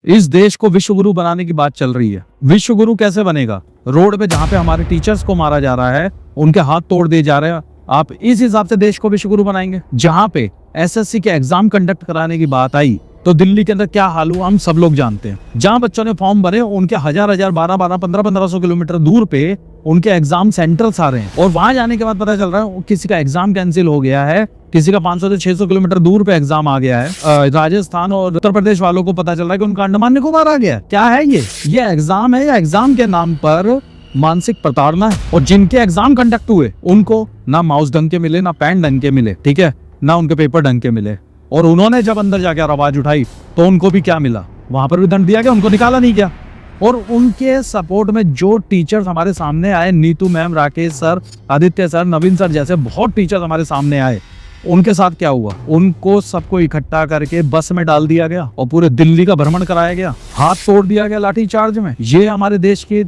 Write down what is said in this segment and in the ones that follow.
इस देश को विश्व गुरु बनाने की बात चल रही है। विश्व गुरु कैसे बनेगा? रोड पे जहां पे हमारे टीचर्स को मारा जा रहा है, उनके हाथ तोड़ दिए जा रहे हैं, आप इस हिसाब से देश को विश्व गुरु बनाएंगे? जहां पे एसएससी के एग्जाम कंडक्ट कराने की बात आई तो दिल्ली के अंदर क्या हाल हुआ हम सब लोग जानते हैं। जहां बच्चों ने फॉर्म भरे उनके हजार 1200-1500 किलोमीटर दूर पे उनके एग्जाम सेंटर्स आ रहे हैं, और वहां जाने के बाद पता चल रहा है किसी का एग्जाम कैंसिल हो गया है, किसी का 500 से 600 किलोमीटर दूर पे एग्जाम आ गया है। राजस्थान और उत्तर प्रदेश वालों को पता चल रहा है कि उनका अंडमान निकोबार आ गया। क्या है ये एग्जाम है या एग्जाम के नाम पर मानसिक प्रताड़ना है? और जिनके एग्जाम कंडक्ट हुए उनको ना माउस ढंग के मिले, ना पेन ढंग के मिले, ठीक है, ना उनके पेपर ढंग के मिले, और उन्होंने जब अंदर जाकर आवाज उठाई तो उनको भी क्या मिला? वहां पर भी दंड दिया गया, उनको निकाला नहीं गया। और उनके सपोर्ट में जो टीचर्स हमारे सामने आए, Neetu ma'am, Rakesh sir, Aditya sir, Naveen sir जैसे बहुत टीचर्स हमारे सामने आए, उनके साथ क्या हुआ? उनको सबको इकट्ठा करके बस में डाल दिया गया और पूरे दिल्ली का भ्रमण कराया गया, हाथ तोड़ दिया गया लाठी चार्ज में। ये हमारे देश की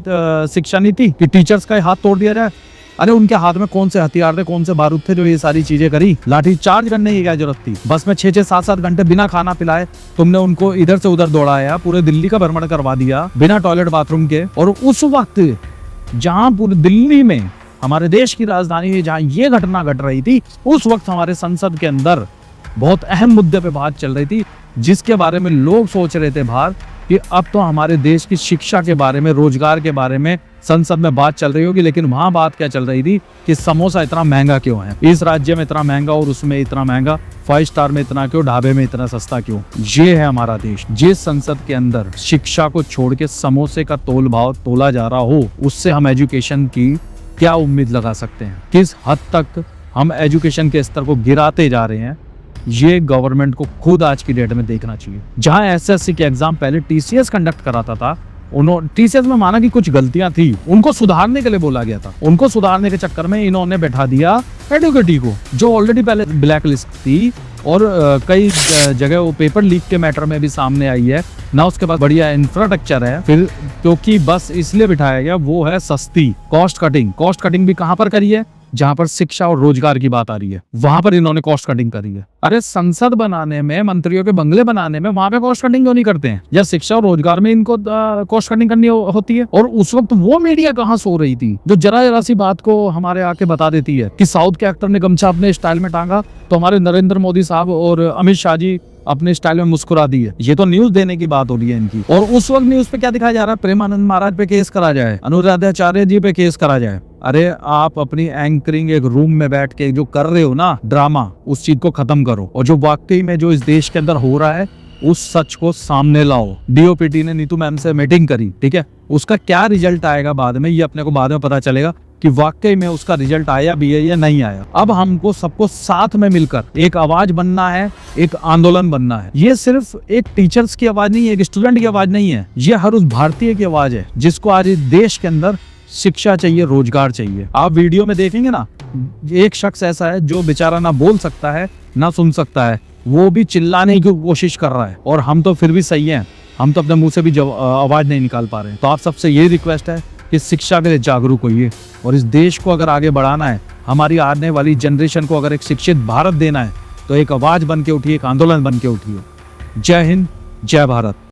शिक्षा नीति कि टीचर्स का हाथ तोड़ दिया जाए? अरे उनके हाथ में कौन से हथियार थे, कौन से बारूद थे जो ये सारी चीजें करी? लाठी चार्ज करने की क्या जरूरत थी? बस में 6-6, 7-7 घंटे बिना खाना पिलाए तुमने उनको इधर से उधर दौड़ाया, पूरे दिल्ली का भ्रमण करवा दिया बिना टॉयलेट बाथरूम के। और उस वक्त जहां पूरे दिल्ली में, हमारे देश की राजधानी में जहां ये घटना घट रही थी, उस वक्त हमारे संसद के अंदर बहुत अहम मुद्दे पे बात चल रही थी, जिसके बारे में लोग सोच रहे थे बाहर कि अब तो हमारे देश की शिक्षा के बारे में, रोजगार के बारे में संसद में बात चल रही होगी। लेकिन वहां बात क्या चल रही थी कि समोसा इतना महंगा क्यों है, इस राज्य में इतना महंगा और उसमें इतना महंगा, 5 स्टार में इतना क्यों, ढाबे में इतना सस्ता क्यों? ये है हमारा देश। जिस संसद के अंदर शिक्षा को छोड़ के समोसे का तोल भाव तोला जा रहा हो, उससे हम एजुकेशन की क्या उम्मीद लगा सकते हैं? किस हद तक हम एजुकेशन के स्तर को गिराते जा रहे हैं, ये गवर्नमेंट को खुद आज की डेट में देखना चाहिए। जहां एसएससी के एग्जाम पहले टीसीएस कंडक्ट कराता था, उन्होंने टीसीएस में माना कि कुछ गलतियां थी, उनको सुधारने के लिए बोला गया था, उनको सुधारने के चक्कर में इन्होंने बैठा दिया एडुकेटी को, जो ऑलरेडी पहले ब्लैक लिस्ट थी, और कई जगह वो पेपर लीक के मैटर में भी सामने आई है ना। उसके बाद बढ़िया इंफ्रास्ट्रक्चर है, फिर क्योंकि बस इसलिए बिठाया गया वो है सस्ती कॉस्ट कटिंग भी कहां पर करी है? जहां पर शिक्षा और रोजगार की बात आ रही है, वहां पर इन्होंने कॉस्ट कटिंग करी है। अरे संसद बनाने में, मंत्रियों के बंगले बनाने में, वहां पे कॉस्ट कटिंग क्यों नहीं करते हैं? या शिक्षा और रोजगार में इनको कॉस्ट कटिंग करनी होती है? और उस वक्त वो मीडिया कहाँ सो रही थी जो जरा सी बात को हमारे आके बता देती है कि साउथ के एक्टर ने गमछा अपने स्टाइल में टांगा तो हमारे नरेंद्र मोदी साहब और अमित शाह जी अपने स्टाइल में मुस्कुरा दी है। ये तो न्यूज देने की बात हो रही है इनकी। और उस वक्त न्यूज पे क्या दिखाया जा रहा है? प्रेमानंद महाराज पे केस करा जाए, अनुराधाचार्य जी पे केस करा जाए। अरे आप अपनी एंकरिंग एक रूम में बैठ के जो कर रहे हो ना ड्रामा, उस चीज को खत्म करो, और जो वाकई में जो इस देश के अंदर हो रहा है उस सच को सामने लाओ। डीओपीटी ने नीतू मैम से मीटिंग करी, ठीक है, उसका क्या रिजल्ट आएगा बाद में, ये अपने को बाद में पता चलेगा कि वाकई में उसका रिजल्ट आया भी है या नहीं आया। अब हमको सबको साथ में मिलकर एक आवाज बनना है, एक आंदोलन बनना है। ये सिर्फ एक टीचर्स की आवाज नहीं है, एक स्टूडेंट की आवाज नहीं है, ये हर उस भारतीय की आवाज है जिसको आज इस देश के अंदर शिक्षा चाहिए, रोजगार चाहिए। आप वीडियो में देखेंगे ना, एक शख्स ऐसा है जो बेचारा ना बोल सकता है ना सुन सकता है, वो भी चिल्लाने की कोशिश कर रहा है, और हम तो फिर भी सही हैं, हम तो अपने मुंह से भी आवाज नहीं निकाल पा रहे हैं। तो आप सबसे ये रिक्वेस्ट है कि शिक्षा के लिए जागरूक होइए, और इस देश को अगर आगे बढ़ाना है, हमारी आने वाली जनरेशन को अगर एक शिक्षित भारत देना है, तो एक आवाज बन के उठिए, एक आंदोलन बन के उठिए। जय हिंद, जय भारत।